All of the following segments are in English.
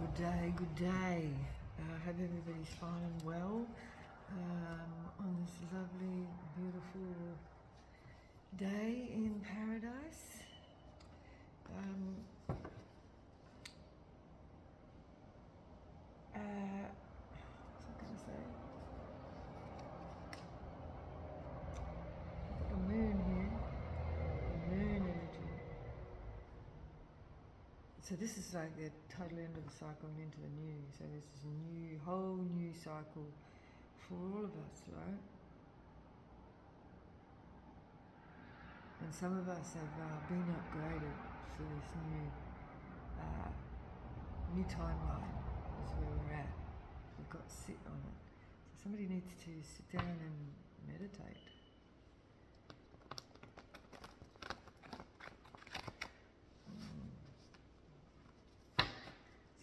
Good day, good day. I hope everybody's fine and well on this lovely, beautiful day in paradise. What's I going to say? I've got a moon here, moon energy. So this is like the total end of the cycle and into the new. So this is a whole new cycle for all of us, right? And some of us have been upgraded for this new timeline is where we're at. We've got to sit on it. So somebody needs to sit down and meditate.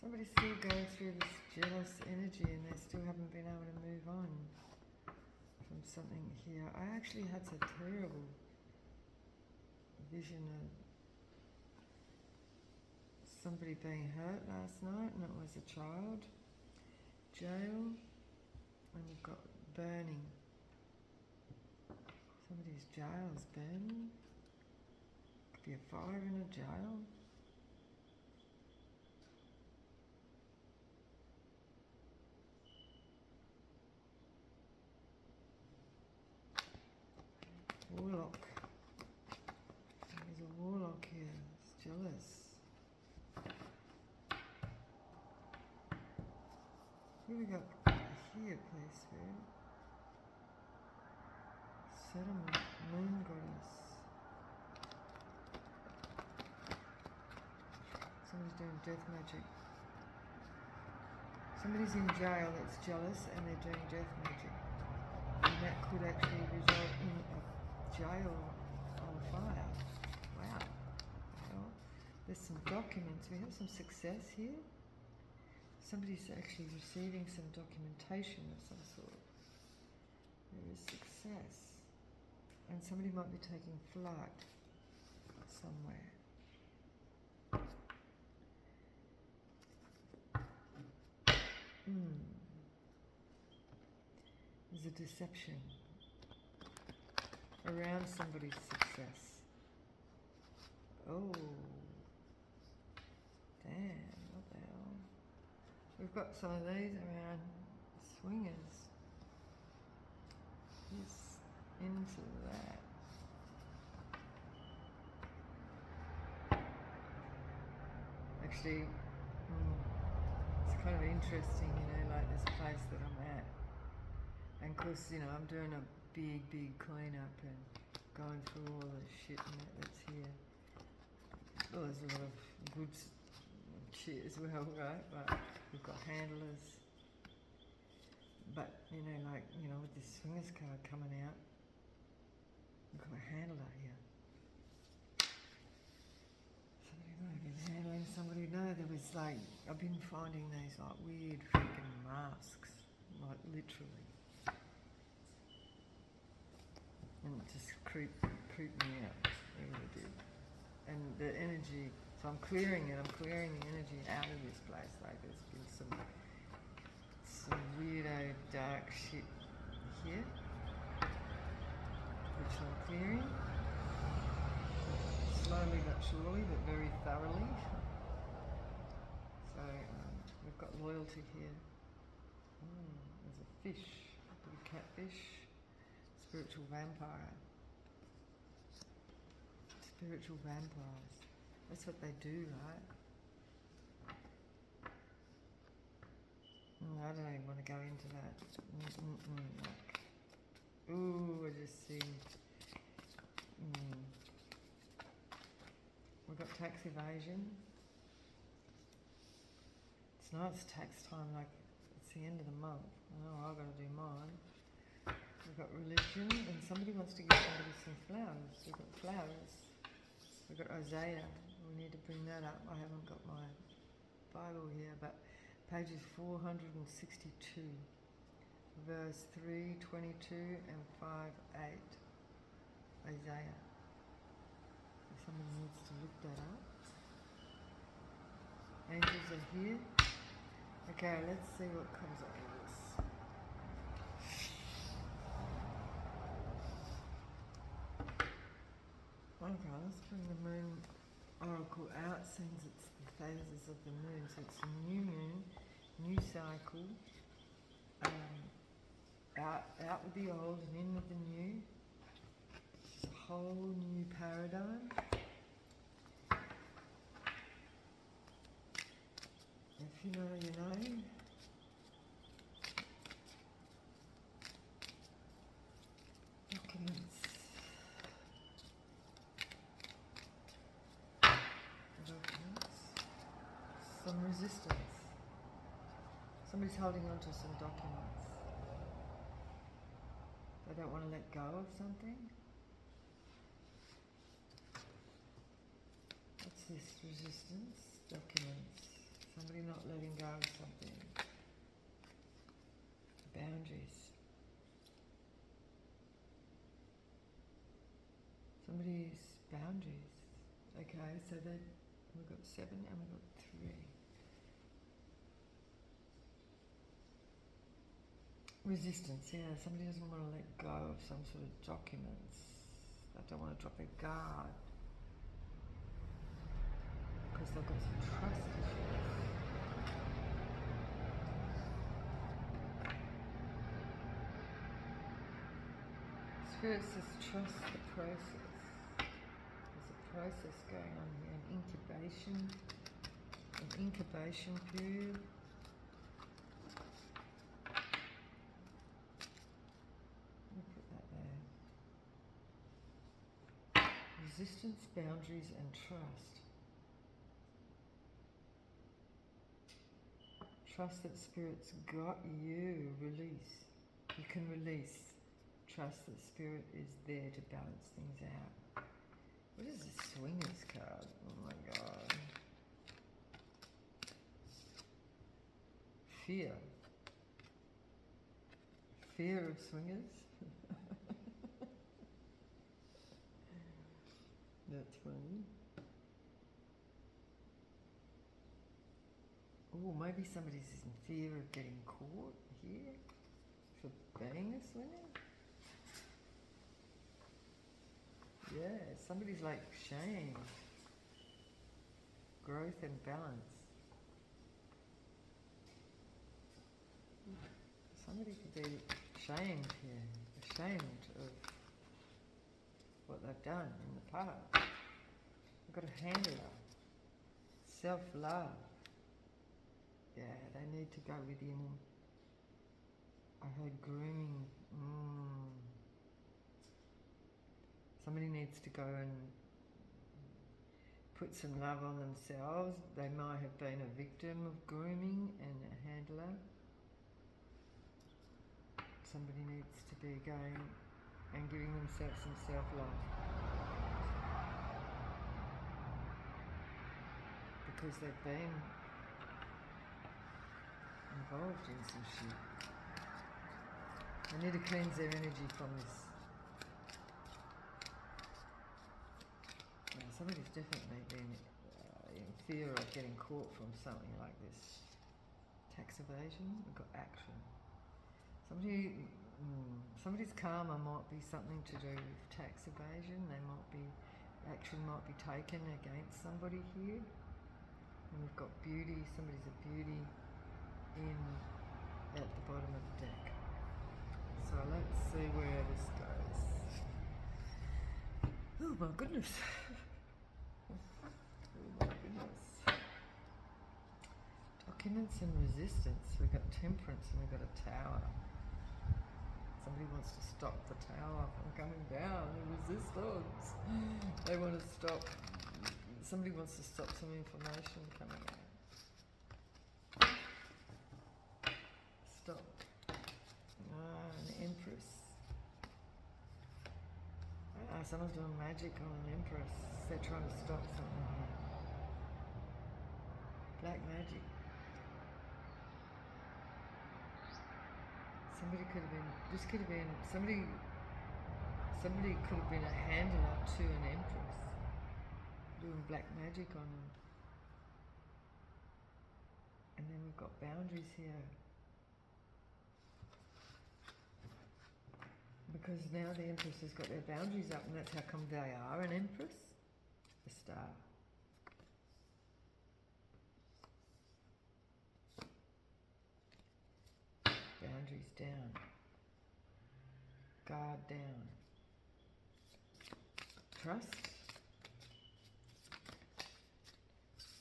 Somebody's still going through this jealous energy and they still haven't been able to move on from something here. I actually had a terrible vision of somebody being hurt last night, and it was a child. Jail, and you've got burning. Somebody's jail is burning. Could be a fire in a jail. Warlock. There's a warlock here. It's jealous. Who we got here, please, Spirit? Settlement, moon goddess. Somebody's doing death magic. Somebody's in jail that's jealous and they're doing death magic. And that could actually result in a jail on fire. Wow. Well, there's some documents. We have some success here. Somebody's actually receiving some documentation of some sort. There is success. And somebody might be taking flight somewhere. There's a deception around somebody's success. Oh, damn, what the hell? We've got some of these around swingers. He's into that. Actually, it's kind of interesting, like this place that I'm at. And of course, I'm doing a big clean-up and going through all the shit that's here. Well, there's a lot of good shit as well, right? But we've got handlers. But, with this swingers card coming out, we've got a handler here. Somebody might have been handling somebody. No, there was I've been finding these weird freaking masks, literally. And it just creeped me out. It really did. And the energy, so I'm clearing the energy out of this place. There's been some weirdo dark shit here, which I'm clearing. Slowly but surely, but very thoroughly. So we've got loyalty here. There's a fish, a little catfish. Spiritual vampire. Spiritual vampires. That's what they do, right? I don't even want to go into that. Ooh, I just see. We've got tax evasion. It's nice tax time, it's the end of the month. I know I've got to do mine. We've got religion, and somebody wants to give somebody some flowers. We've got flowers. We've got Isaiah. We need to bring that up. I haven't got my Bible here, but pages 462, verse 3:22 and 5:8. Isaiah. If someone needs to look that up. Angels are here. Okay, let's see what comes up with this. Okay, let's bring the moon oracle out since it's the phases of the moon. So it's a new moon, new cycle. Out with the old and in with the new. It's a whole new paradigm. If you know, you know. Documents. Some resistance. Somebody's holding on to some documents. They don't want to let go of something. What's this? Resistance? Documents. Somebody not letting go of something. Boundaries. Somebody's boundaries. Okay, so then we've got 7 and we've got 3. Resistance, yeah. Somebody doesn't want to let go of some sort of documents. They don't want to drop their guard because they've got some trust issues. Spirit says trust the process. There's a process going on here, an incubation period. Resistance, boundaries, and trust. Trust that Spirit's got you. Release. You can release. Trust that Spirit is there to balance things out. What is this Swingers card? Oh my God. Fear. Fear of swingers? That's funny. Oh, maybe somebody's in fear of getting caught here for being a swinger. Yeah, somebody's like shamed. Growth and balance. Somebody could be shamed here, ashamed of what they've done in the past. They've got to handle it. Self-love. Yeah, they need to go within. I heard grooming. Somebody needs to go and put some love on themselves. They might have been a victim of grooming and a handler. Somebody needs to be going and giving themselves some self-love. Because they've been involved in some shit. They need to cleanse their energy from this. Yeah, somebody's definitely been in fear of getting caught from something like this. Tax evasion, we've got action. Somebody's karma might be something to do with tax evasion. Action might be taken against somebody here. And we've got beauty, somebody's a beauty at the bottom of the deck. So let's see where this goes. Oh my goodness. Oh my goodness. Documents and resistance. We've got temperance and we've got a tower. Somebody wants to stop the tower from coming down. The resistance. They want to stop. Somebody wants to stop some information coming out. Stop. An empress. Someone's doing magic on an empress. They're trying to stop something here. Black magic. Somebody could have been. This could have been somebody. Somebody could have been a handler to an empress, doing black magic on them. And then we've got boundaries here. Because now the Empress has got their boundaries up, and that's how come they are an Empress. The Star. Boundaries down. Guard down. Trust.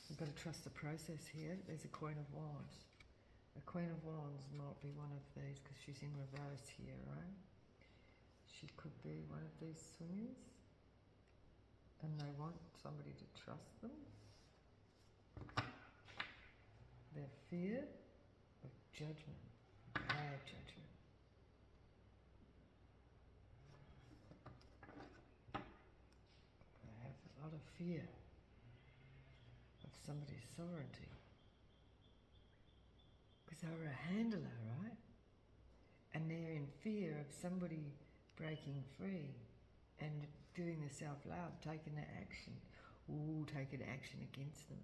We've got to trust the process here. There's a Queen of Wands. A Queen of Wands might be one of these because she's in reverse here, right? She could be one of these swingers and they want somebody to trust them. Their fear of judgment, bad judgment. They have a lot of fear of somebody's sovereignty. Because they were a handler, right? And they're in fear of somebody breaking free and doing the self-love, taking the action. Ooh, taking action against them.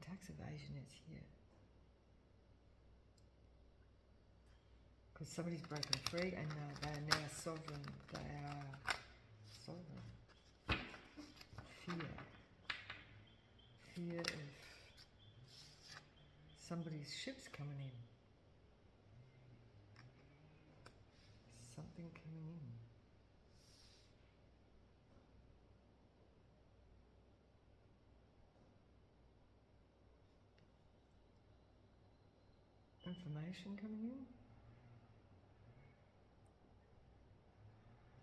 Tax evasion is here. Because somebody's broken free and they are now sovereign. They are sovereign. Fear. Fear of somebody's ship's coming in. Something coming in. Information coming in.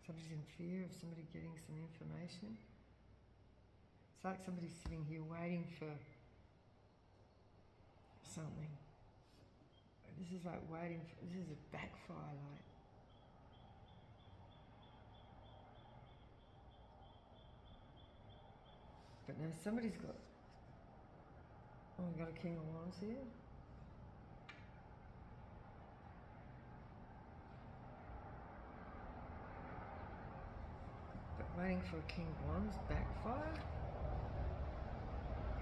Somebody's in fear of somebody getting some information. It's like somebody's sitting here waiting for something. This is like waiting for, this is a backfire, like. But now somebody's got, oh, we've got a King of Wands here. But waiting for a King of Wands, backfire.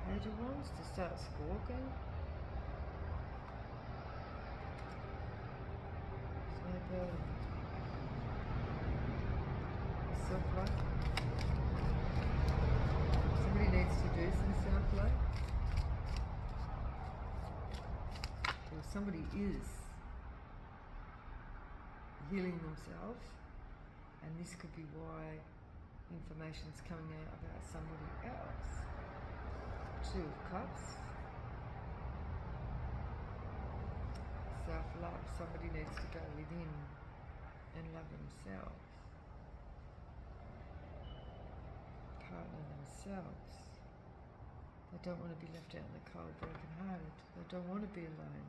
Page of Wands to start squawking. Self-love. Somebody needs to do some self-love. Or somebody is healing themselves, and this could be why information's coming out about somebody else. Two of Cups. Self-love. Somebody needs to go within and love themselves. Partner themselves. They don't want to be left out in the cold, broken hearted. They don't want to be alone.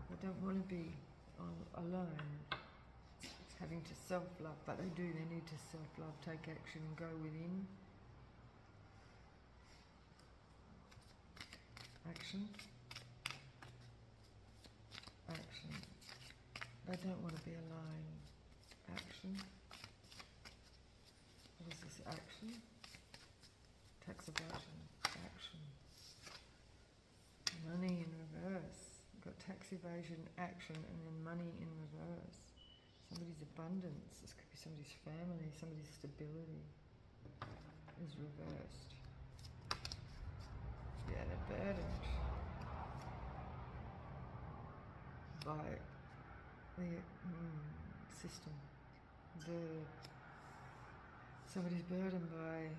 They don't want to be alone. Having to self-love, but they do. They need to self-love, take action and go within. Action. Action. They don't want to be alone. Action. What is this action? Tax evasion. Action. Money in reverse. We've got tax evasion, action, and then money in reverse. Somebody's abundance. This could be somebody's family, somebody's stability is reversed. Yeah, they're burdened by the system. Somebody's burdened by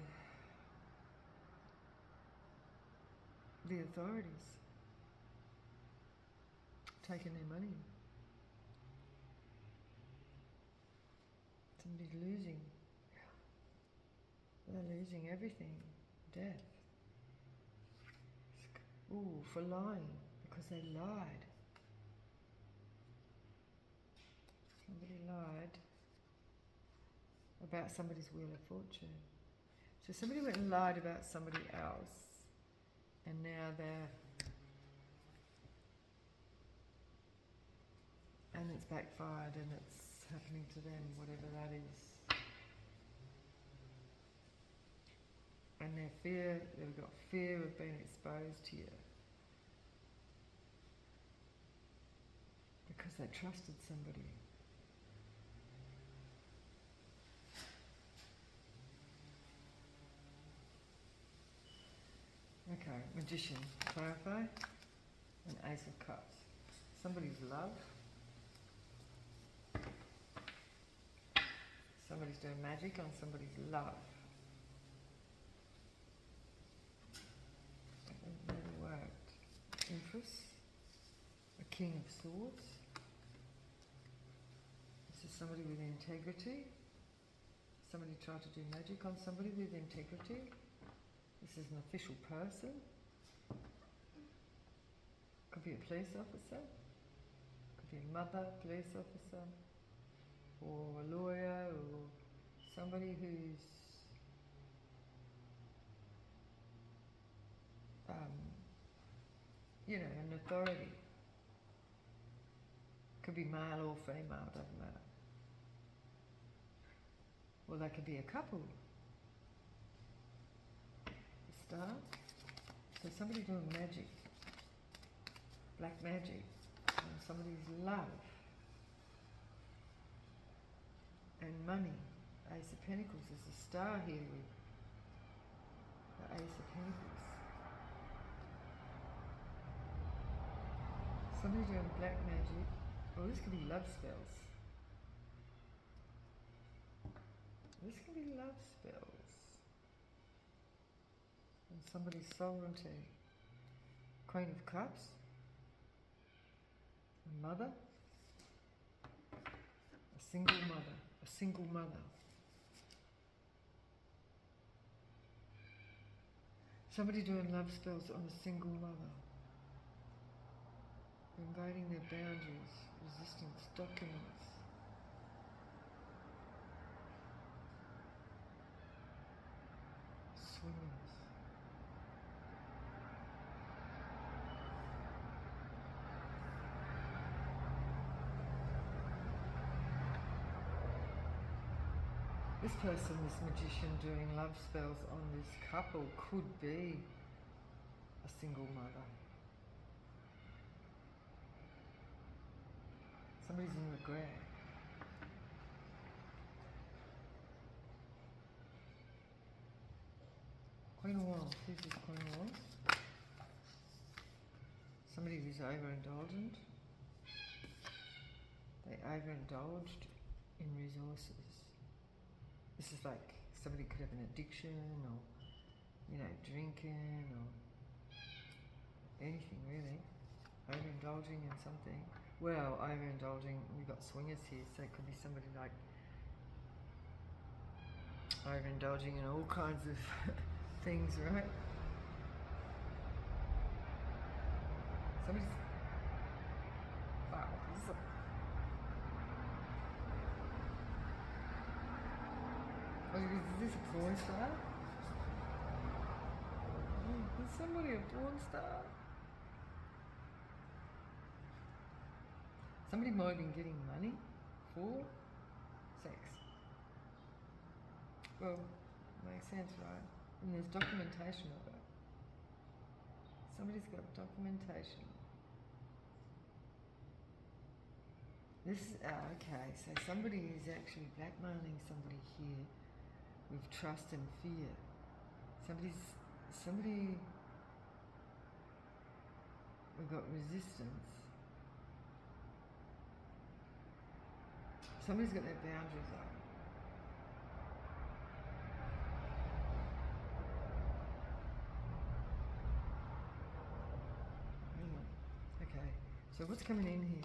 the authorities taking their money. Somebody's losing. They're losing everything. Death. Ooh, for lying, because they lied. Somebody lied about somebody's wheel of fortune. So somebody went and lied about somebody else, and now and it's backfired and it's happening to them, whatever that is. And they've got fear of being exposed here. because they trusted somebody. Okay, Magician, clarify, and Ace of Cups. Somebody's love. Somebody's doing magic on somebody's love. It really worked. Empress, a King of Swords. This is somebody with integrity. Somebody tried to do magic on somebody with integrity. This is an official person. Could be a police officer. Could be a mother, police officer. Or a lawyer, or somebody who's you know, an authority. Could be male or female, doesn't matter. Or they could be a couple. A star. So somebody doing magic, black magic, on somebody's love. And money. Ace of Pentacles. There's a star here with the Ace of Pentacles. Somebody doing black magic. Oh, this could be love spells. This could be love spells. And somebody's sovereignty. Queen of Cups. A mother. A single mother. A single mother. Somebody doing love spells on a single mother. Invading their boundaries. Resistance. Documents. Swingers. This person, this magician doing love spells on this couple could be a single mother. Somebody's in regret. Queen of Wands. Who's this Queen of Wands? Somebody who's overindulgent. They overindulged in resources. This is like somebody could have an addiction or, you know, drinking or anything really. Overindulging in something. Well, overindulging, we've got swingers here, so it could be somebody like overindulging in all kinds of things, right? Somebody's... Wow, this is a... Oh, is this a porn star? Is somebody a porn star? Somebody might have been getting money for sex. Well, makes sense, right? And there's documentation of it. Somebody's got documentation. This is, okay, so somebody is actually blackmailing somebody here with trust and fear. We've got resistance. Somebody's got their boundaries up. Okay, so what's coming in here?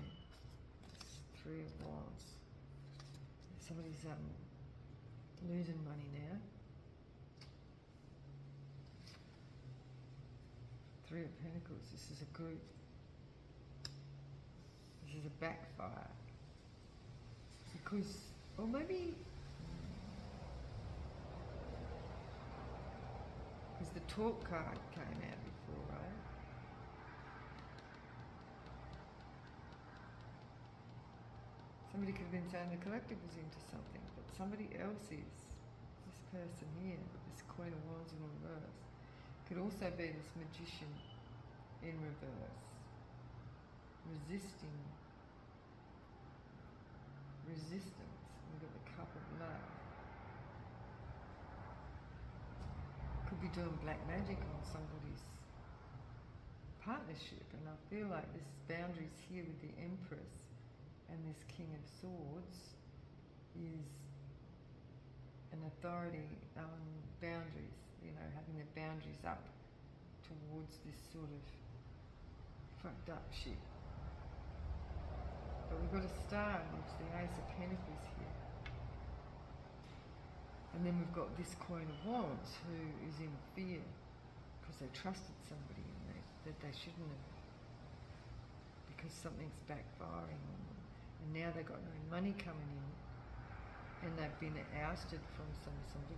It's 3 of Wands. Somebody's losing money now. 3 of Pentacles. This is a group. This is a backfire. Because, or maybe, because the talk card came out before, right? Somebody could have been saying the collective was into something, but somebody else is. This person here, this Queen of Wands in reverse, could also be this magician in reverse, resisting resistance. We've got the cup of love. Could be doing black magic on somebody's partnership, and I feel like this boundaries here with the Empress and this King of Swords is an authority boundaries, you know, having the boundaries up towards this sort of fucked up shit. But we've got a star, which is the Ace of Pentacles here. And then we've got this Queen of Wands who is in fear because they trusted somebody that they shouldn't have, because something's backfiring on them. And now they've got no money coming in, and they've been ousted from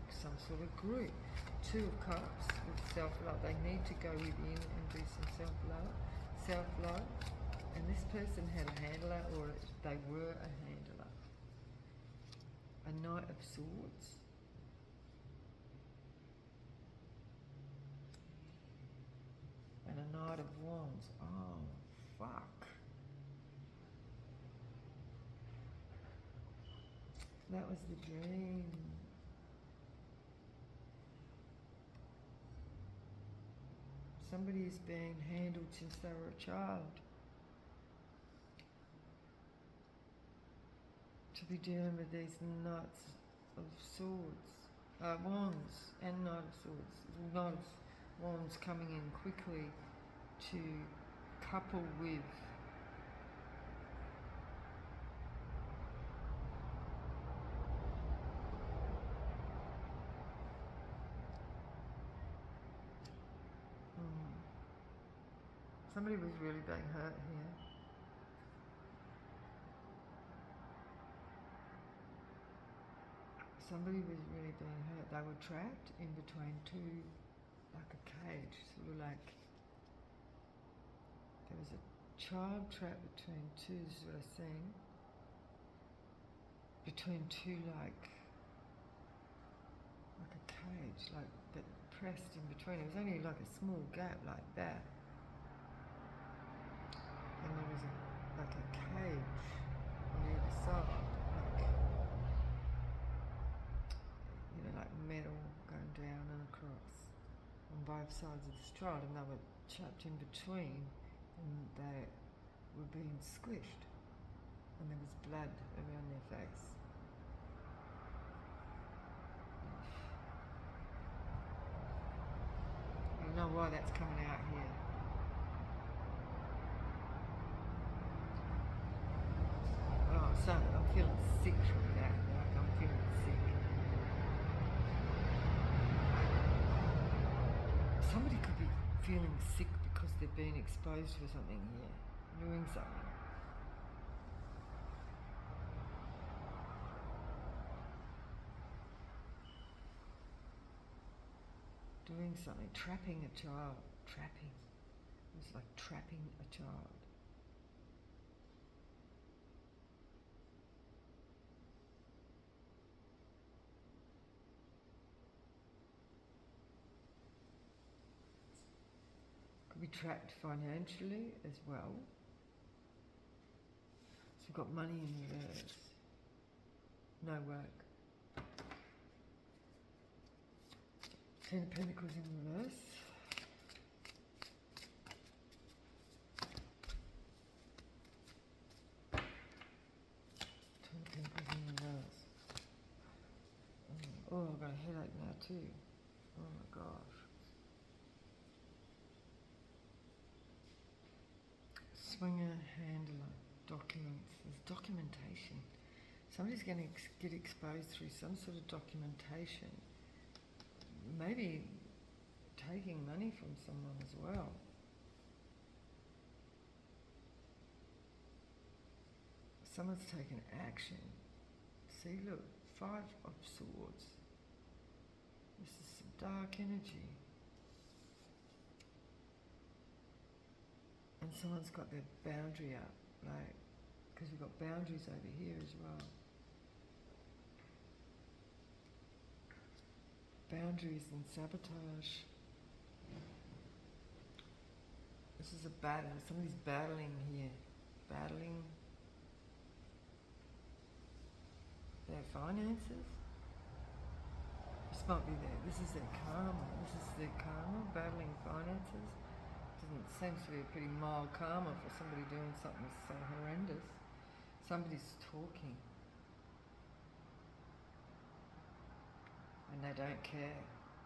some sort of group. Two of Cups with self-love. They need to go within and do some self-love. And this person had a handler, or they were a handler. A Knight of Swords. And a Knight of Wands. Oh, fuck. That was the dream. Somebody's been handled since they were a child. To be dealing with these Knights of Swords, Wands and Knight of Swords. Knight of Wands coming in quickly to couple with somebody was really being hurt here. Somebody was really being hurt. They were trapped in between two, like a cage, sort of like there was a child trapped between two, this is what I'm saying, between two like a cage, like that pressed in between. It was only like a small gap like that. And there was like a cage on the other side, like metal going down and across on both sides of the stride, and they were trapped in between, and they were being squished, and there was blood around their face. I don't know why that's coming out here. Oh, so I'm feeling sick from that. Like I'm feeling sick. Somebody could be feeling sick because they're being exposed for something here, doing something. Doing something, trapping a child, trapping. It was like trapping a child. Could be trapped financially as well. So we've got money in reverse. No work. Ten of Pentacles in reverse. Ten of Pentacles in reverse. Oh, I've got a headache now too. Oh my gosh. Swinger, handler, documents. There's documentation. Somebody's going to get exposed through some sort of documentation. Maybe taking money from someone as well. Someone's taken action. See, look, Five of Swords. This is some dark energy. And someone's got their boundary up, like, because we've got boundaries over here as well. Boundaries and sabotage. This is a battle. Somebody's battling here. Battling. their finances. This might be this is their karma. This is their karma, battling finances. Seems to be a pretty mild karma for somebody doing something so horrendous. Somebody's talking. And they don't care.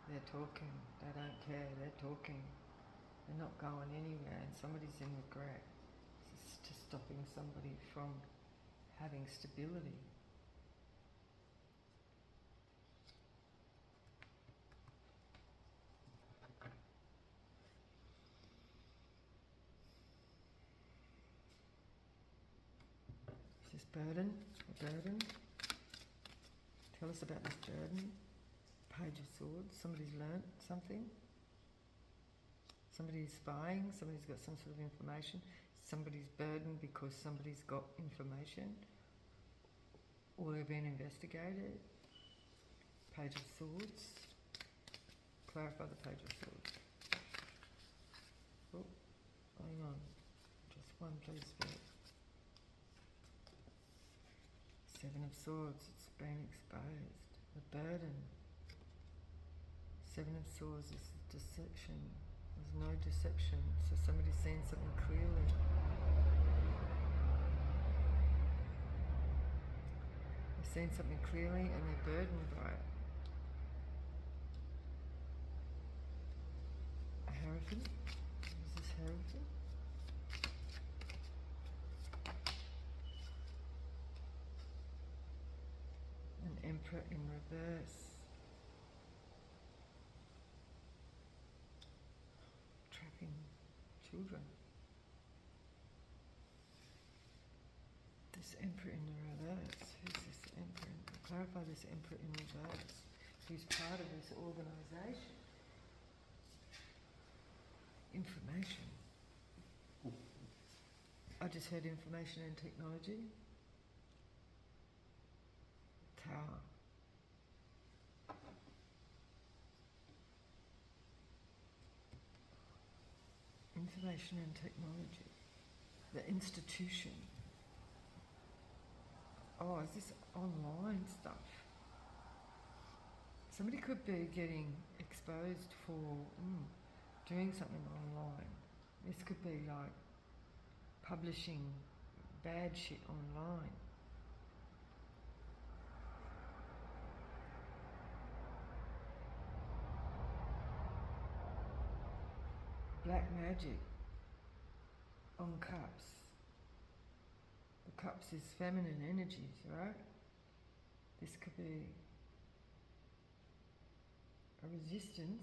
They're talking. They don't care. They're talking. They're not going anywhere. And somebody's in regret. It's just stopping somebody from having stability. Is this burden? A burden? Tell us about this burden. Page of Swords. Somebody's learnt something. Somebody's spying. Somebody's got some sort of information. Somebody's burdened because somebody's got information. Or they've been investigated. Page of Swords. Clarify the Page of Swords. Oh, hang on. Just one, please, Spirit. Seven of Swords. It's been exposed. The burden. Seven of Swords is deception. There's no deception. So somebody's seen something clearly. They've seen something clearly and they're burdened by it. A Hierophant? Is this Hierophant? An Emperor in reverse. Trapping children. This Emperor in the reverse. Who's this Emperor? Clarify this Emperor in reverse. Who's part of this organisation? Information. I just heard information and technology. Tower. Information and technology. The institution. Oh, is this online stuff? Somebody could be getting exposed for doing something online. This could be like publishing bad shit online. Black magic on cups. The cups is feminine energies, right? This could be a resistance.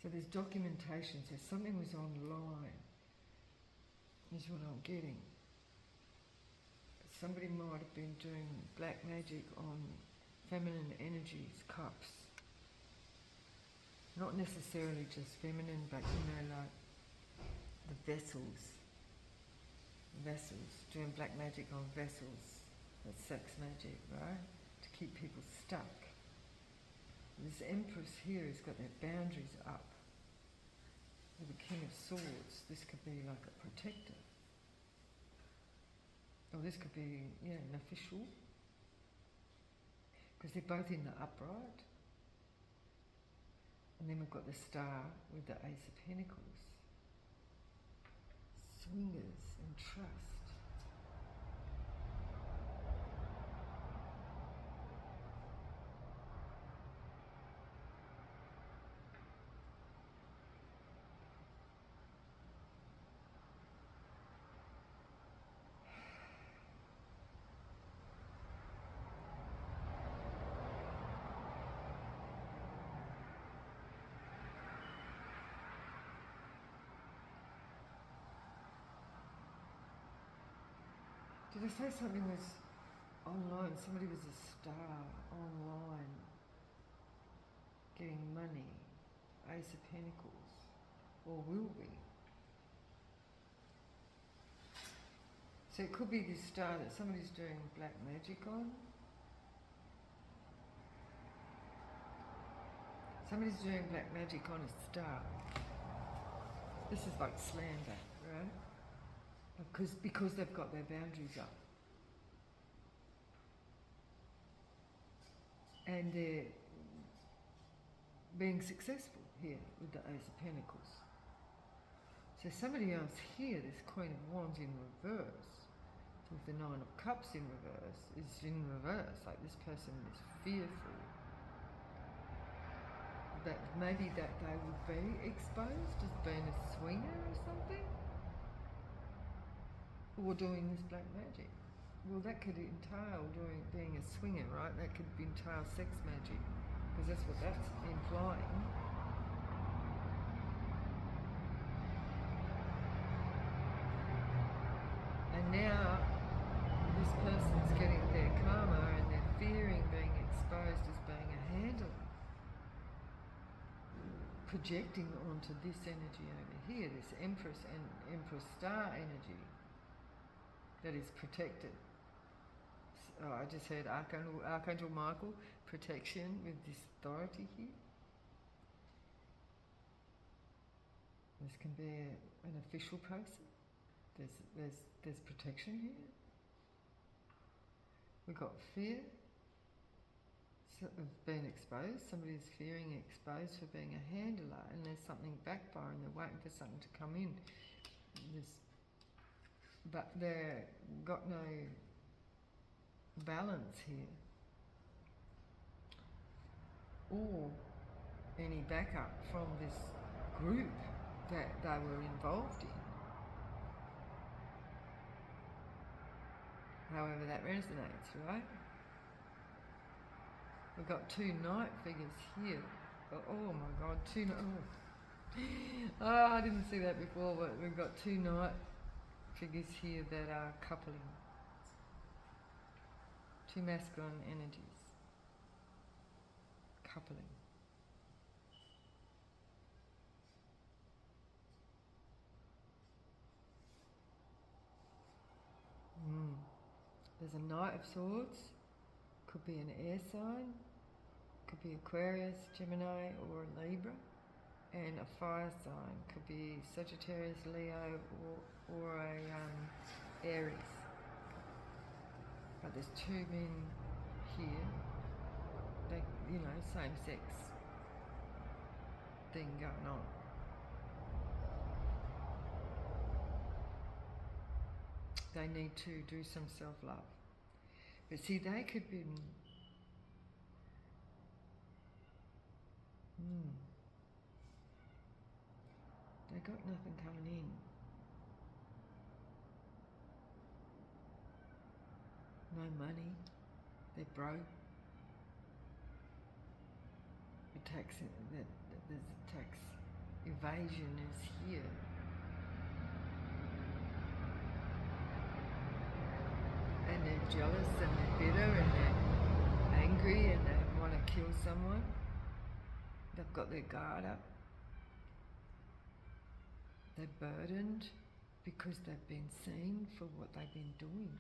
So there's documentation, so something was online, is what I'm getting. Somebody might have been doing black magic on feminine energies, cups. Not necessarily just feminine, but like the vessels. Vessels, doing black magic on vessels. That's sex magic, right? To keep people stuck. This Empress here has got their boundaries up. With the King of Swords, this could be like a protector. Or this could be, an official. Because they're both in the upright. And then we've got the Star with the Ace of Pentacles. Swingers and trust. Did I say something was online? Somebody was a star online, getting money, Ace of Pentacles, or will be. So it could be this star that somebody's doing black magic on. Somebody's doing black magic on a star. This is like slander, right? because they've got their boundaries up. And they're being successful here with the Ace of Pentacles. So somebody else here, this Queen of Wands in reverse, with the Nine of Cups in reverse, is in reverse. Like this person is fearful that maybe that they would be exposed as being a swinger or something, or doing this black magic. Well, that could entail being a swinger, right? That could entail sex magic, because that's what that's implying. And now this person's getting their karma and they're fearing being exposed as being a handler, projecting onto this energy over here, this Empress and Empress Star energy that is protected. So I just heard Archangel Michael, protection with this authority here. This can be an official person. There's protection here. We've got fear of being exposed. Somebody's fearing exposed for being a handler, and there's something backfiring. They're waiting for something to come in. But they've got no balance here, or any backup from this group that they were involved in. However that resonates, right? We've got two Knight figures here. Oh my God, two Knight. Oh, I didn't see that before, but we've got two Knight figures here that are coupling. Two masculine energies. Coupling. There's a Knight of Swords. Could be an air sign. Could be Aquarius, Gemini, or Libra. And a fire sign. Could be Sagittarius, Leo, or a Aries. But there's two men here. They, same sex thing going on. They need to do some self-love. But see, they could be... They got nothing coming in. No money. They're broke. There's tax evasion is here. And they're jealous and they're bitter and they're angry and they want to kill someone. They've got their guard up. They're burdened because they've been seen for what they've been doing.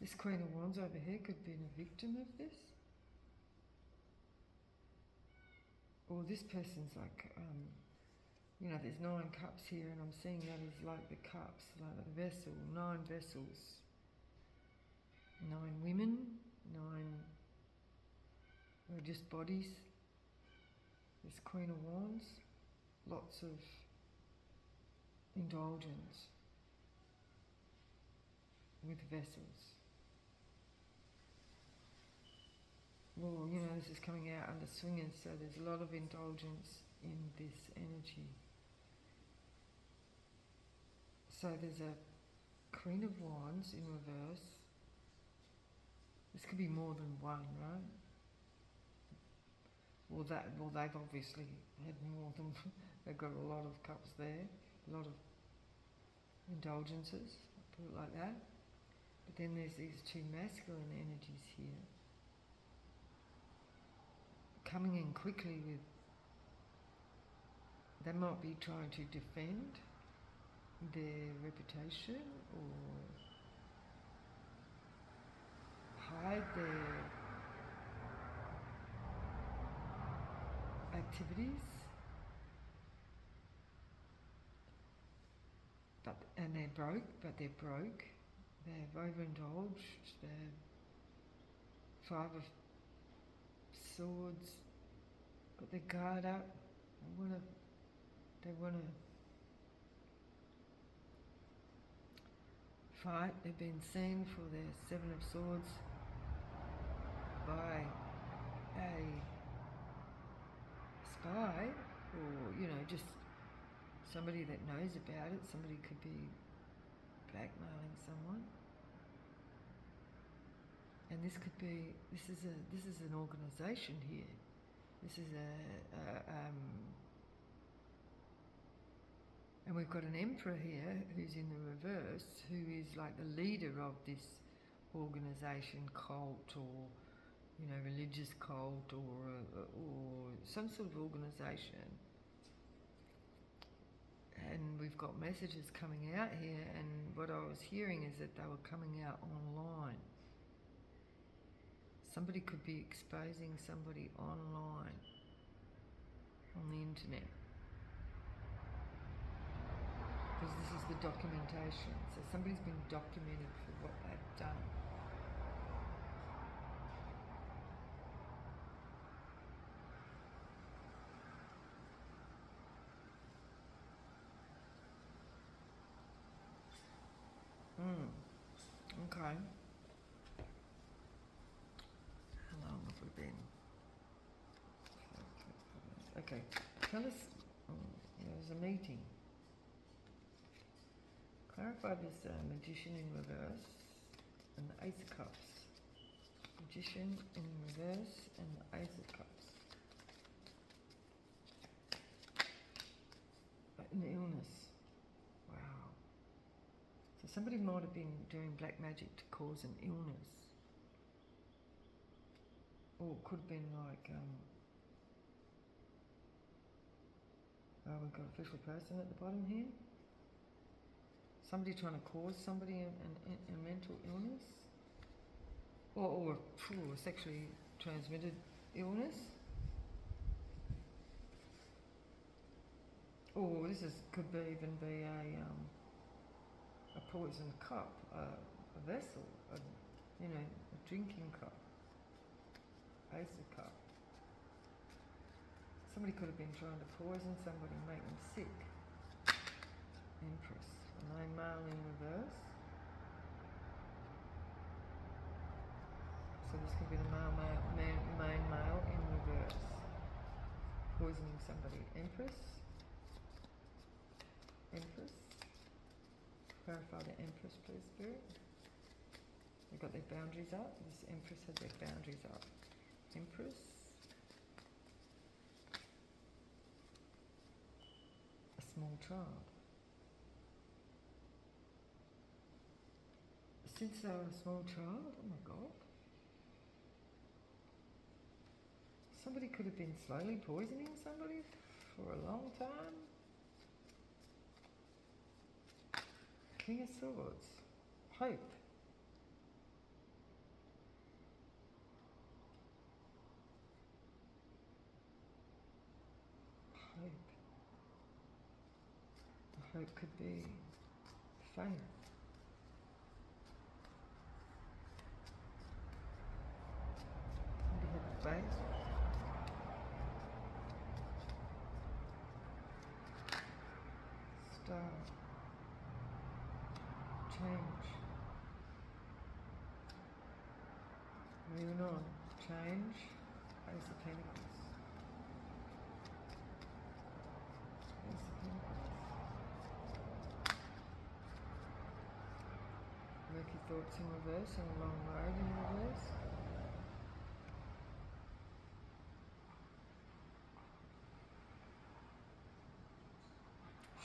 This Queen of Wands over here could be a victim of this. Or this person's like, there's 9 cups here, and I'm seeing that as like the cups, like a vessel, 9 vessels. 9 women, 9, or just bodies. This Queen of Wands, lots of indulgence with vessels. Well, this is coming out under swingers, so there's a lot of indulgence in this energy. So there's a Queen of Wands in reverse. This could be more than one, right? Well, they've obviously had more than... They've got a lot of cups there, a lot of indulgences, put it like that. But then there's these two masculine energies here, coming in quickly with... They might be trying to defend their reputation or hide their activities, and they're broke, they've overindulged, they're Five of Swords, got their guard up, they wanna fight. They've been seen for their Seven of Swords by a spy, or just somebody that knows about it. Somebody could be blackmailing someone, and this is an organisation here. This is and we've got an emperor here who's in the reverse, who is like the leader of this organisation, cult, or religious cult, or some sort of organisation. And we've got messages coming out here, and what I was hearing is that they were coming out online. Somebody could be exposing somebody online, on the internet. Because this is the documentation. So somebody's been documented for what they've done. Okay. How long have we been? Okay. Tell us, there was a meeting. Clarify this Magician in reverse and the Ace of Cups. Magician in reverse and the Ace of Cups. An illness. Wow. So somebody might have been doing black magic to cause an illness. Or it could have been like, we've got official person at the bottom here. Somebody trying to cause somebody a mental illness, or sexually transmitted illness. Or could even be a poison cup, a vessel, a drinking cup, Ace of Cup. Somebody could have been trying to poison somebody, make them sick. Empress. Nine male in reverse. So this could be the main male in reverse. Poisoning somebody. Empress. Empress. Clarify the Empress, please, Spirit. They've got their boundaries up. This Empress had their boundaries up. Empress. A small child. Since they were a small child, oh my God. Somebody could have been slowly poisoning somebody for a long time. King of Swords. Hope. Hope. The hope could be faith. Faith. Star. Change. Moving on. Change. Ace of Pentacles. Ace of Pentacles. Murky thoughts in reverse and a long road in reverse.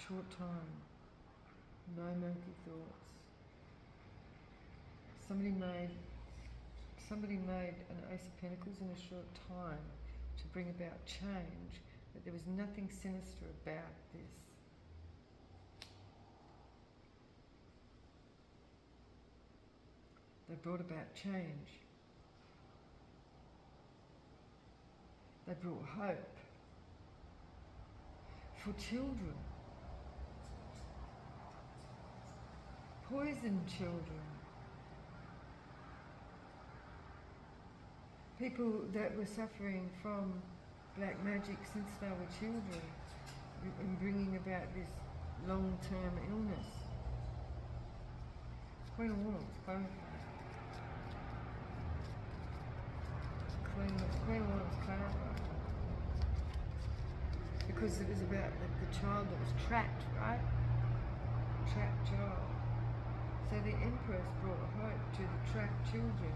Short time, no murky thoughts. Somebody made an Ace of Pentacles in a short time to bring about change, but there was nothing sinister about this. They brought about change. They brought hope. for children. Poisoned children. People that were suffering from black magic since they were children and bringing about this long-term illness. Queen of Wands, clarify. Queen of Wands, clarify. Because it was about the child that was trapped, right? Trapped child. So the Empress brought hope to the trapped children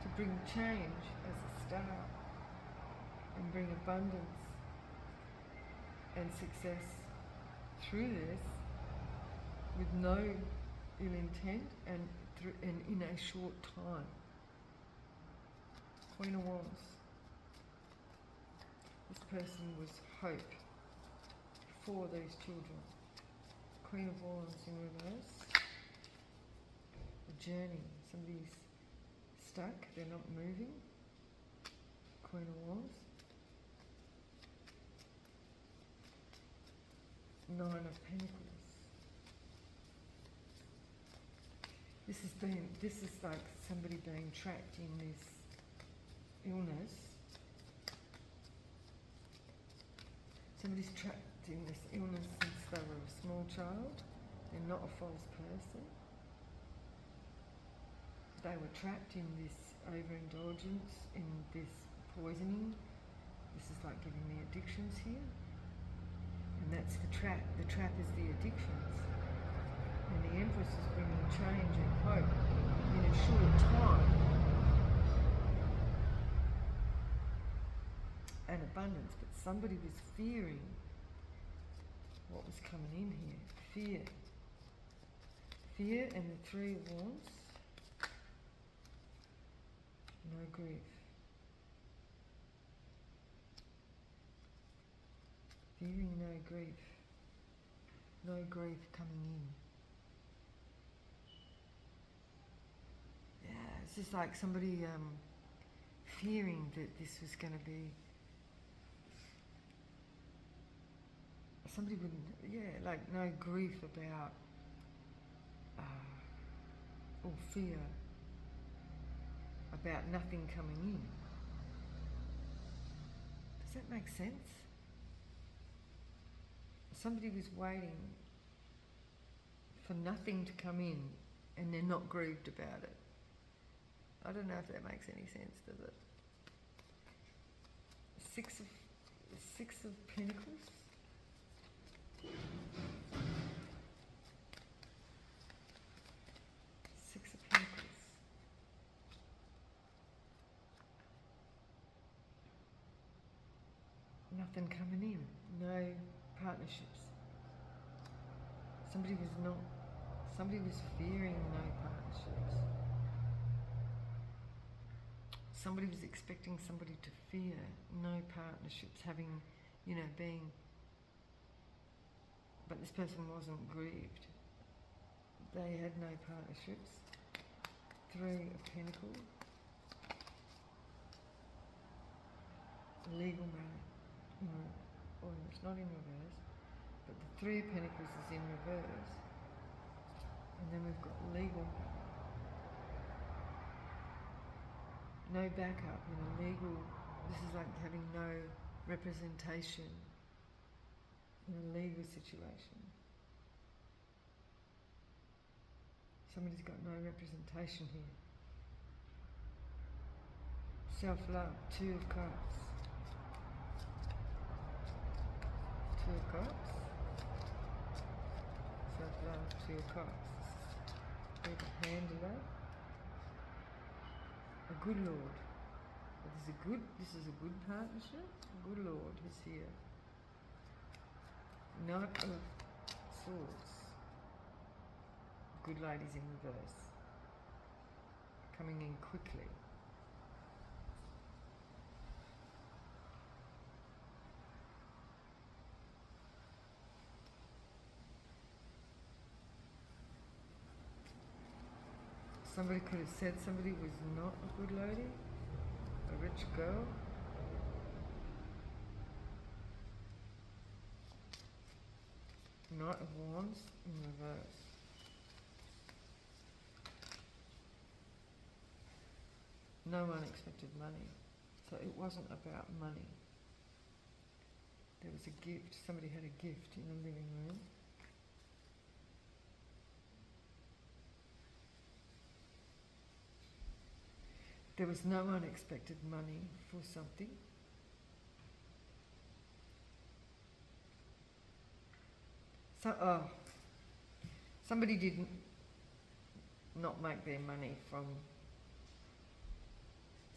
to bring change as a start and bring abundance and success through this with no ill intent and in a short time. Queen of Wands. This person was hope for these children. Queen of Wands in reverse. A journey. Somebody's stuck, they're not moving. Queen of Wands. Nine of Pentacles. This is like somebody being trapped in this illness. Somebody's trapped in this illness since they were a small child. They're not a false person. They were trapped in this overindulgence, in this poisoning. This is like giving the addictions here. And that's the trap. The trap is the addictions. And the Empress is bringing change and hope in a short time. And abundance. But somebody was fearing what was coming in here. Fear. Fear and the Three of Wands. No grief. Fearing no grief. No grief coming in. Yeah, it's just like somebody fearing that this was going to be... Somebody wouldn't... Yeah, like no grief about... or fear about nothing coming in. Does that make sense? Somebody was waiting for nothing to come in and they're not grieved about it. I don't know if that makes any sense, does it? Six of Pentacles. Six of Pentacles. Nothing coming in. No partnerships. Somebody was fearing no partnerships. Somebody was expecting somebody to fear no partnerships, having, being, but this person wasn't grieved. They had no partnerships. Three of Pentacles. Legal matter. Or it's not in reverse, but the Three of Pentacles is in reverse. And then we've got legal. No backup in a legal, this is like having no representation in a legal situation. Somebody's got no representation here. Self-love, Two of Cups. Two of Cups. Self-love, Two of Cups. Bit of handler. A good Lord. This is a good partnership. A good Lord is here. Knight of Swords. Good lady's in reverse. Coming in quickly. Somebody could have said somebody was not a good lady, a rich girl. Knight of Wands in reverse. No unexpected money. So it wasn't about money. There was a gift. Somebody had a gift in the living room. There was no unexpected money for something. So, somebody didn't not make their money from.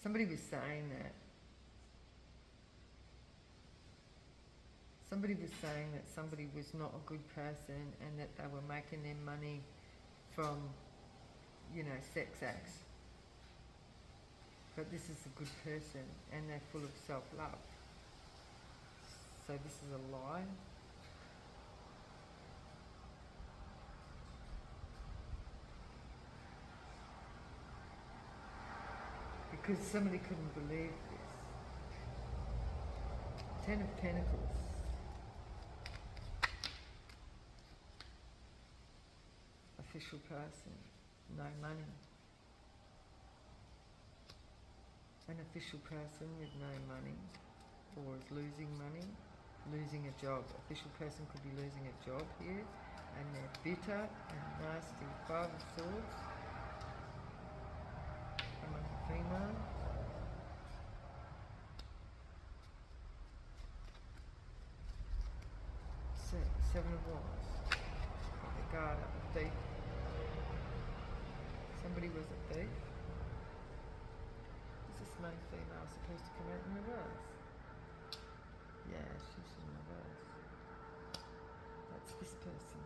Somebody was saying that. Somebody was saying that somebody was not a good person and that they were making their money from, sex acts. But this is a good person and they're full of self-love. So this is a lie. Because somebody couldn't believe this. 10 of Pentacles. Official person, no money. An official person with no money, or is losing money, losing a job. Official person could be losing a job here, and they're bitter and nasty. 5 of Swords. Among the female. Seven of Wands. Got the guard up, a thief. Somebody was a thief. Is this main female supposed to come out in reverse? Yeah, she's in reverse. That's this person.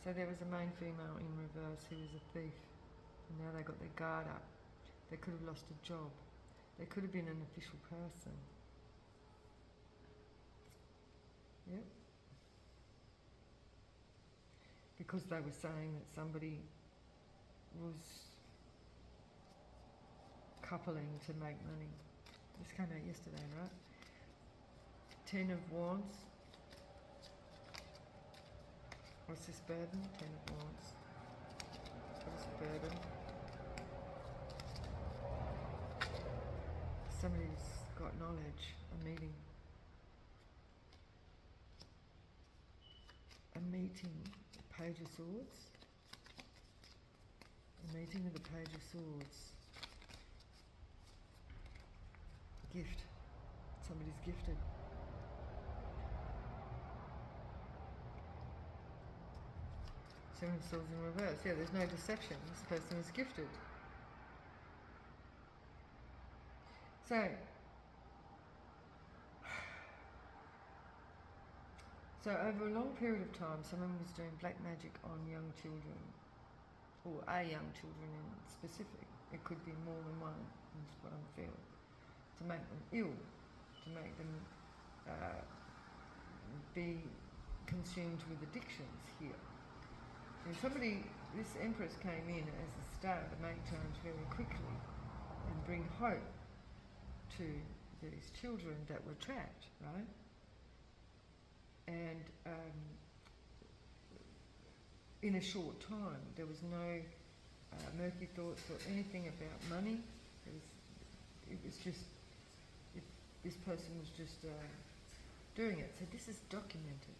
So there was a main female in reverse who was a thief. And now they got their guard up. They could have lost a job. They could have been an official person. Yep. Because they were saying that somebody was coupling to make money. This came out yesterday, right? 10 of Wands. What's this burden? 10 of Wands. What's the burden? Somebody's got knowledge, a meeting. A meeting, the Page of Swords. A meeting with the Page of Swords. Gift. Somebody's gifted. Seven of Swords in reverse. Yeah, there's no deception. This person is gifted. So over a long period of time, someone was doing black magic on young children, or a young children in specific. It could be more than one, is what I'm feeling. To make them ill, to make them be consumed with addictions here. And this Empress came in as a star to make change very quickly and bring hope to these children that were trapped, right? And in a short time, there was no murky thoughts or anything about money. This person was just doing it. So this is documented.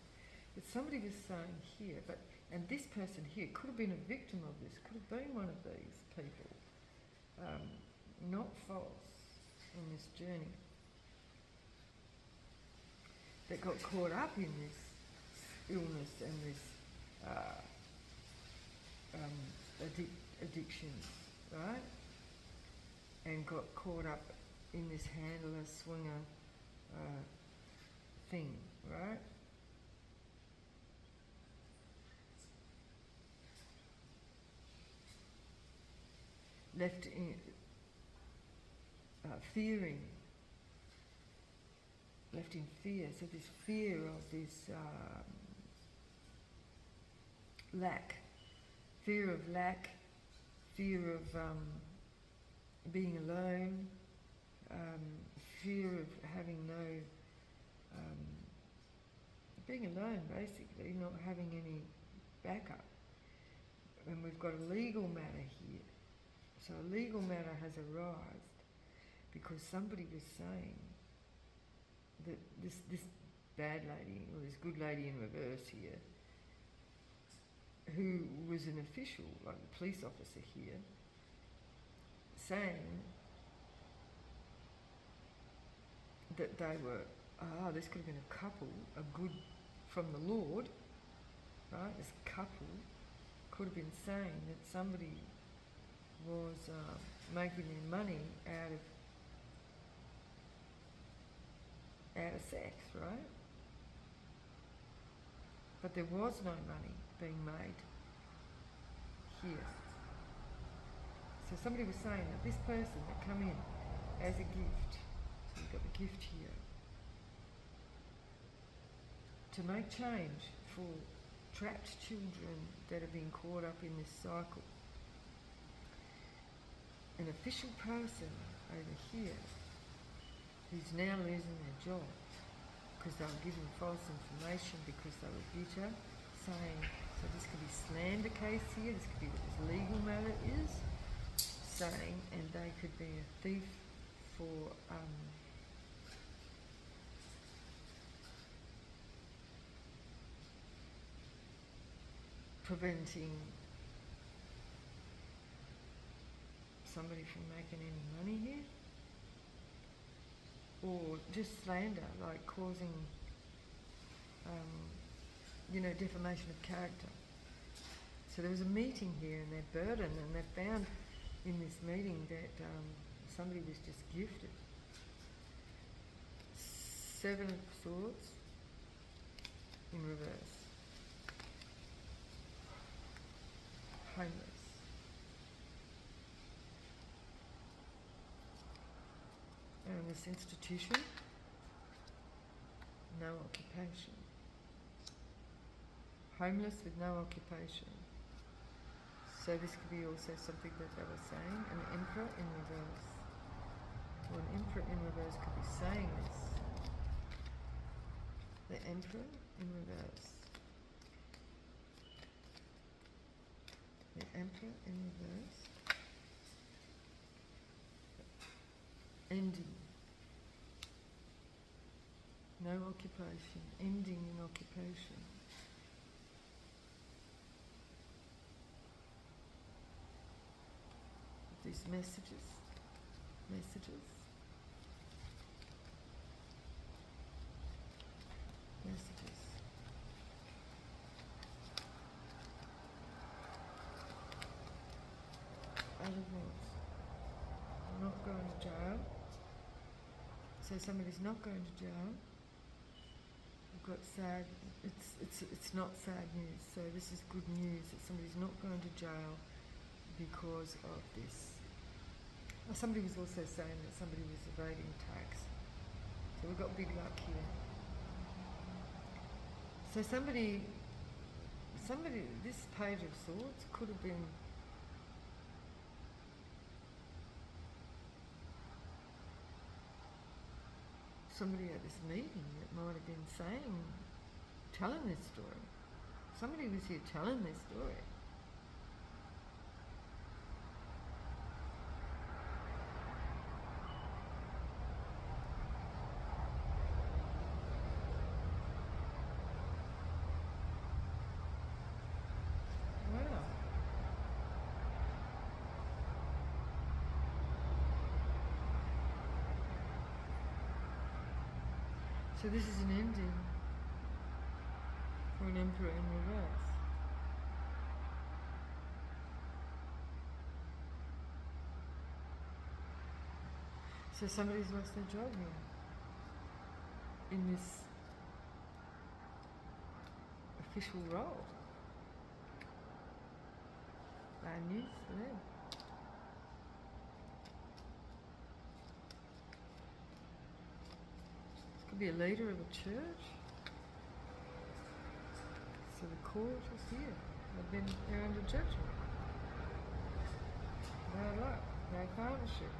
But somebody was saying here, and this person here could have been a victim of this, could have been one of these people, not false on this journey, that got caught up in this illness and this addictions, right? And got caught up in this handler, swinger thing, right? Left in fearing, left in fear. So this fear of this lack, fear of being alone, fear of having no being alone, basically, not having any backup. And we've got a legal matter here. So a legal matter has arisen because somebody was saying that this bad lady, or this good lady in reverse here, who was an official, like a police officer here, saying that they were, this could have been a couple, a good from the Lord, right? This couple could have been saying that somebody was making their money out of sex, right? But there was no money being made here. So somebody was saying that this person that come in as a gift, so you've got the gift here, to make change for trapped children that have been caught up in this cycle. An official person over here who's now losing their job because they were given false information because they were bitter, saying, so this could be slander case here, this could be what this legal matter is, saying, and they could be a thief for preventing somebody from making any money here, or just slander, like causing, defamation of character. So there was a meeting here in their burden, and they found in this meeting that somebody was just gifted. 7 of Swords in reverse. Homeless. And this institution, no occupation. Homeless with no occupation. So this could be also something that they were saying. An emperor in reverse. Or an emperor in reverse could be saying this. The emperor in reverse. The emperor in reverse. Ending. No occupation. Ending in occupation. These messages. Messages. Other words. Not going to jail. So somebody's not going to jail. We've got sad. It's not sad news. So this is good news that somebody's not going to jail because of this. Somebody was also saying that somebody was evading tax. So we've got big luck here. So somebody, this Page of Swords could have been somebody at this meeting that might have been telling this story. Somebody was here telling this story. So this is an ending for an emperor in reverse. So somebody's lost their job here in this official role. Bad news for them. Could be a leader of a church. So the court is here. They're under judgment. Bad luck. No partnership.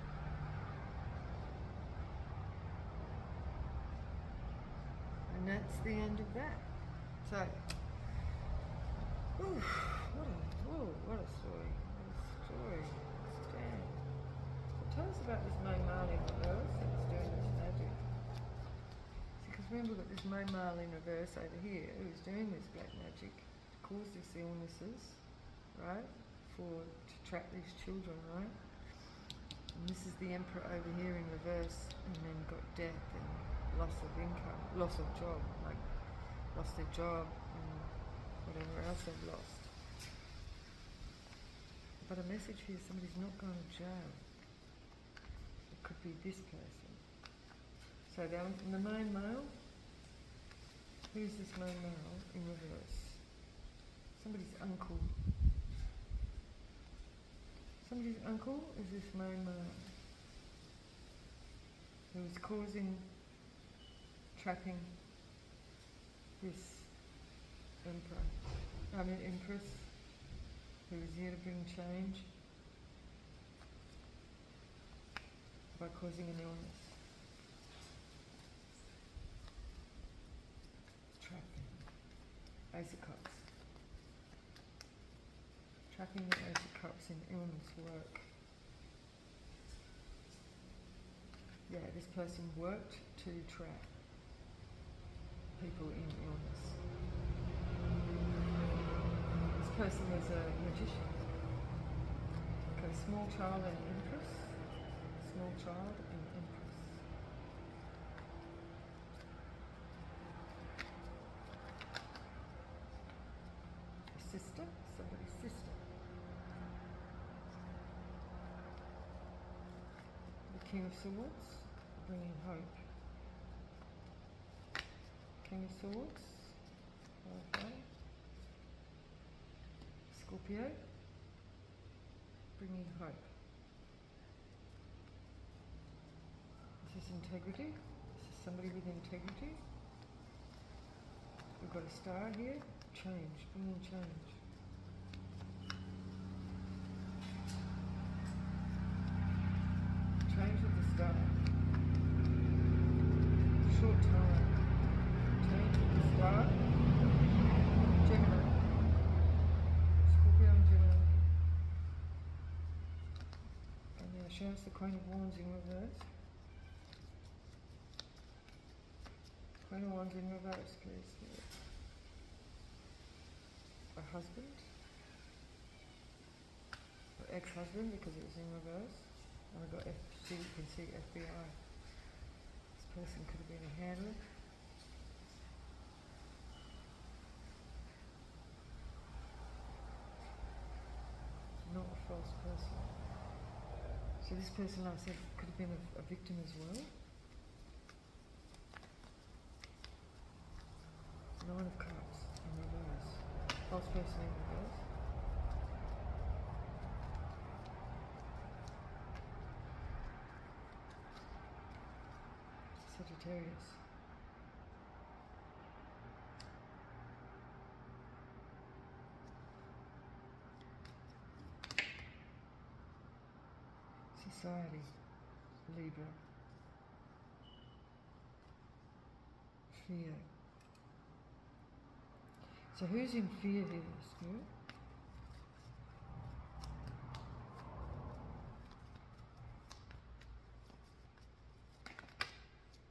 And that's the end of that. So, ooh, what a story. What a story. Damn. So tell us about this May Marley in reverse that's doing this magic. Because remember we've got this May Marley in reverse over here who's doing this black magic to cause these illnesses, right? To trap these children, right? And this is the Emperor over here in reverse, and then got death and loss of income, loss of job, like lost their job and whatever else they've lost. But a message here, somebody's not going to jail. It could be this person. So down in the main male, who's this main male in reverse? Somebody's uncle. Somebody's uncle is this main male who is causing, trapping this empress, who is here to bring change by causing an illness. Trapping. Ace of Cups. Trapping the Ace of Cups in illness work. Yeah, this person worked to trap people in illness. This person is a magician. Okay, small child and empress. Small child and empress. A sister, somebody's sister. The King of Swords, bringing hope. King of Swords, okay. Scorpio, bringing hope. This is integrity. This is somebody with integrity. We've got a star here. Change, bringing change. Change with the star. Short time. Change with the star. Gemini. Scorpio and Gemini. And now show us the Queen of Wands in reverse. Queen of Wands in reverse, please. A husband. Or ex-husband, because it was in reverse. And I've got you can see FBI. This person could have been a handler. Not a false person. So this person, like I said, could have been a victim as well. Nine of Cups in reverse. False person in reverse. Sagittarius. Society. Libra. Fear. So who's in fear here, Spirit?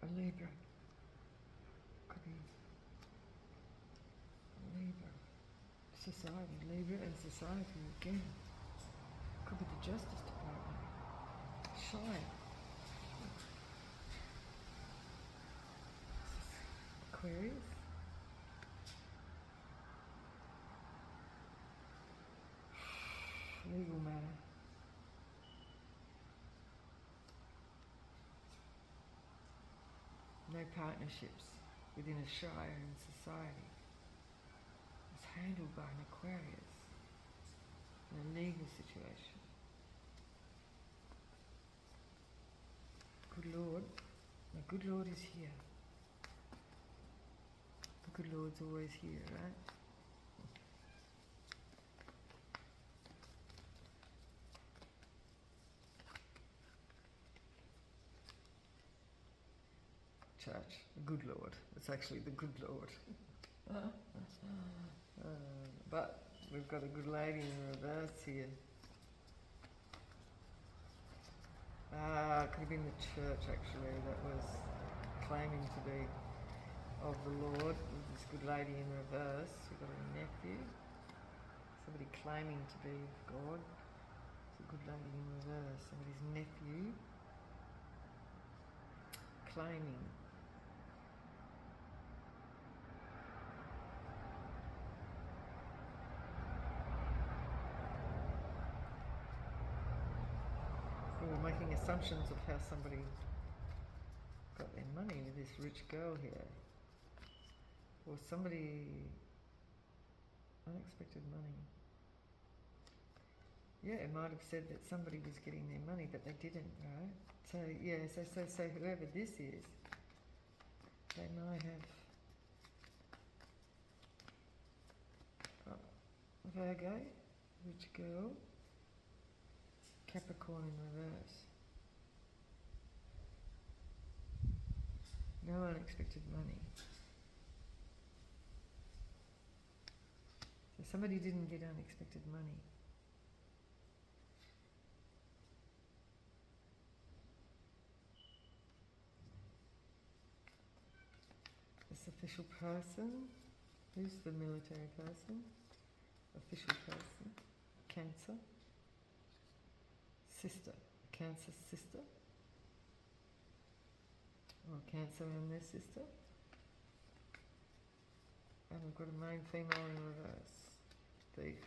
A Libra. Could be a Libra. Society. Libra and society again. Could be the Justice Department. Shy. Aquarius. Legal matter. No partnerships within a shire and society. It's handled by an Aquarius in a legal situation. Good Lord. The good Lord is here. The good Lord's always here, right? Church, the good Lord. It's actually the good Lord. But we've got a good lady in reverse here. It could have been the church actually that was claiming to be of the Lord. With this good lady in reverse. We've got a nephew. Somebody claiming to be of God. It's a good lady in reverse. Somebody's nephew claiming. We're making assumptions of how somebody got their money with this rich girl here. Or somebody unexpected money. Yeah, it might have said that somebody was getting their money, but they didn't, right? So yeah, so whoever this is, they might have Virgo, rich girl, Capricorn in reverse. No unexpected money. So somebody didn't get unexpected money. This official person. Who's the military person? Official person. Cancer. Sister. Cancer sister. Or Cancer and their sister. And we've got a main female in reverse. Thief.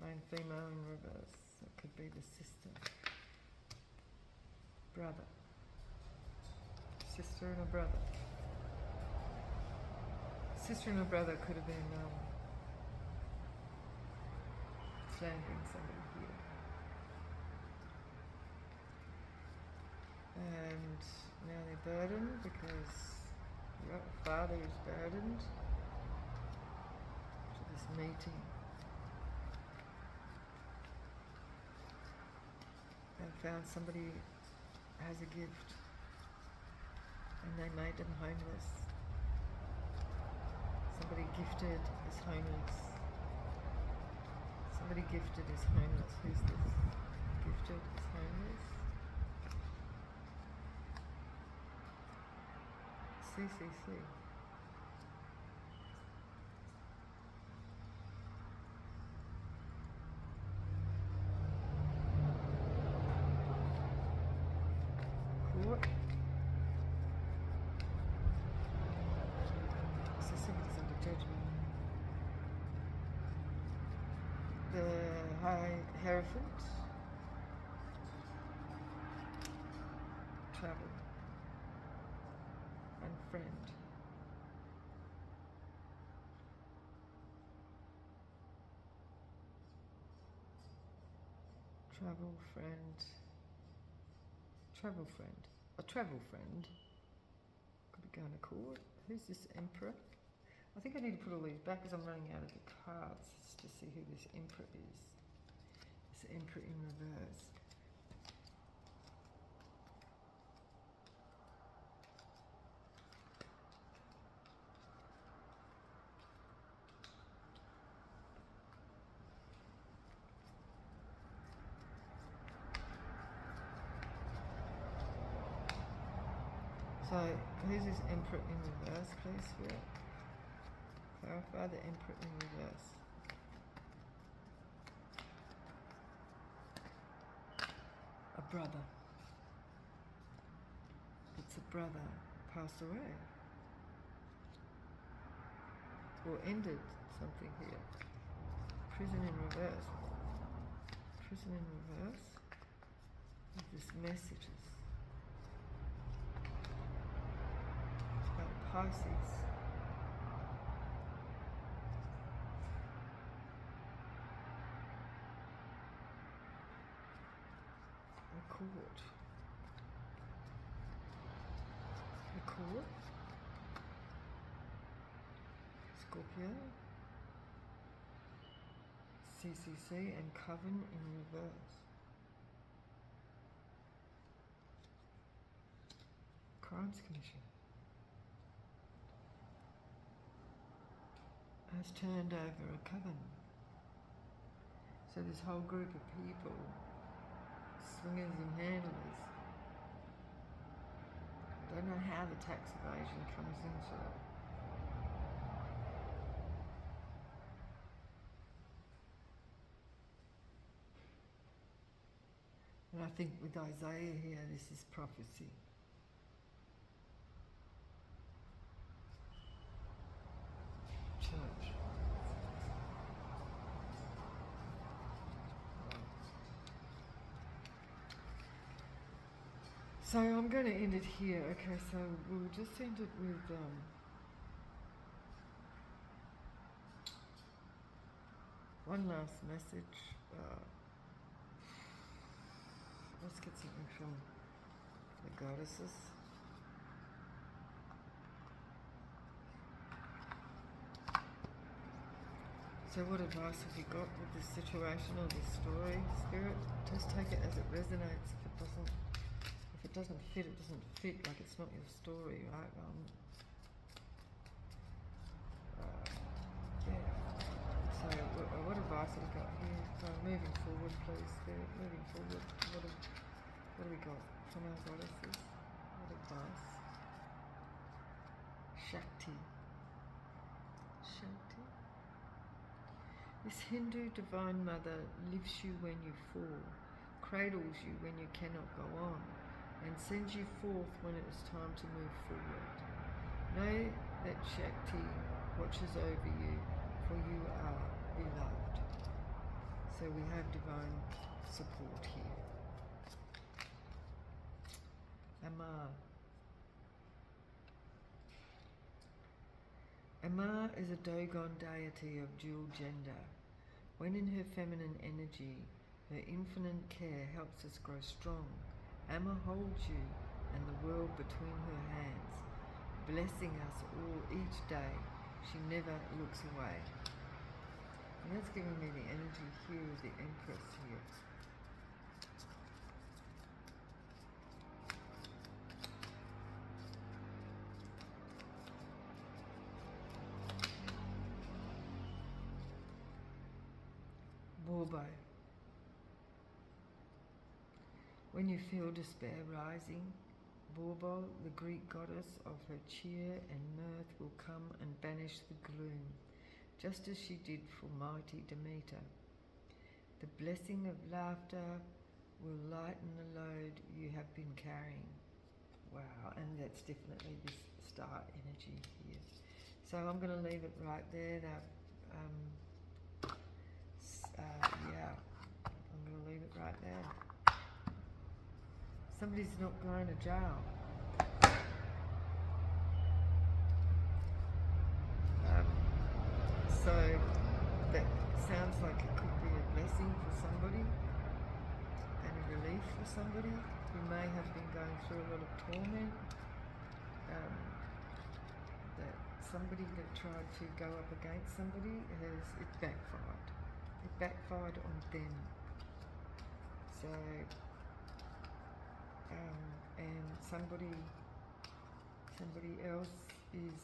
Main female in reverse. That could be the sister. Brother. Sister and a brother. Sister and a brother could have been slandering somebody here. And now they're burdened because your father is burdened to this meeting. They found somebody has a gift and they made them homeless. Somebody gifted is homeless. Somebody gifted is homeless. Who's this? Gifted is homeless. CCC. Court. So somebody's under judgment. The High Hierophant. Travel. And friend. Travel friend. Travel friend. A travel friend. Could be going to court. Who's this Emperor? I think I need to put all these back because I'm running out of the cards to see who this Emperor is. This Emperor in reverse. So, who's this Emperor in reverse, please, Spirit? Clarify the Emperor in reverse. A brother. It's a brother passed away. Or ended something here. Prison in reverse. Prison in reverse. With this messages. Pisces. The court. The court. Scorpio. CCC and Coven in reverse. Crimes Commission. has turned over a coven. So this whole group of people, swingers and handlers, don't know how the tax evasion comes into it. And I think with Isaiah here, this is prophecy. Church. So I'm going to end it here. Okay, so we'll just end it with one last message. Let's get something from the goddesses. So what advice have you got with this situation or this story, Spirit? Just take it as it resonates. If it doesn't fit, it doesn't fit. Like it's not your story, right? Yeah. So what advice have you got here? Moving forward, please, Spirit. Moving forward. What do we got from our goddesses? What advice? Shakti. This Hindu divine mother lifts you when you fall, cradles you when you cannot go on, and sends you forth when it is time to move forward. Know that Shakti watches over you, for you are beloved. So we have divine support here. Ama. Ama is a Dogon deity of dual gender. When in her feminine energy, her infinite care helps us grow strong. Ama holds you and the world between her hands, blessing us all each day. She never looks away. And that's giving me the energy here of the Empress here. Borbo. When you feel despair rising, Borbo, the Greek goddess of her cheer and mirth, will come and banish the gloom, just as she did for mighty Demeter. The blessing of laughter will lighten the load you have been carrying. Wow, and that's definitely this star energy here. So I'm going to leave it right there. Now, yeah, I'm going to leave it right there. Somebody's not going to jail. So that sounds like it could be a blessing for somebody and a relief for somebody who may have been going through a lot of torment. That somebody that tried to go up against somebody it backfired. It backfired on them. So, and somebody else is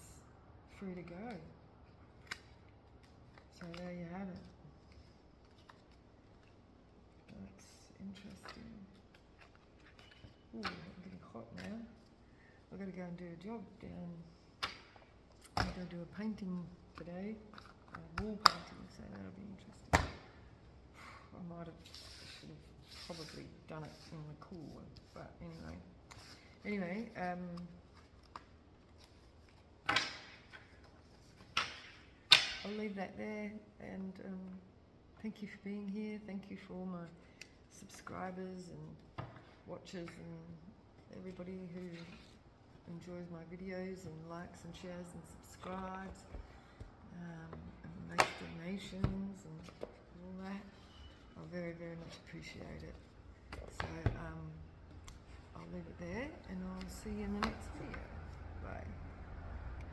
free to go. So there you have it. That's interesting. Ooh, I'm getting hot now. I've got to go and do a job down. I'm going to do a painting today, wall painting, so that'll be interesting. I should have probably done it in the cool one, but anyway, I'll leave that there, and thank you for being here. Thank you for all my subscribers and watchers and everybody who enjoys my videos and likes and shares and subscribes and makes donations and all that. I very, very much appreciate it. So I'll leave it there and I'll see you in the next video. Bye.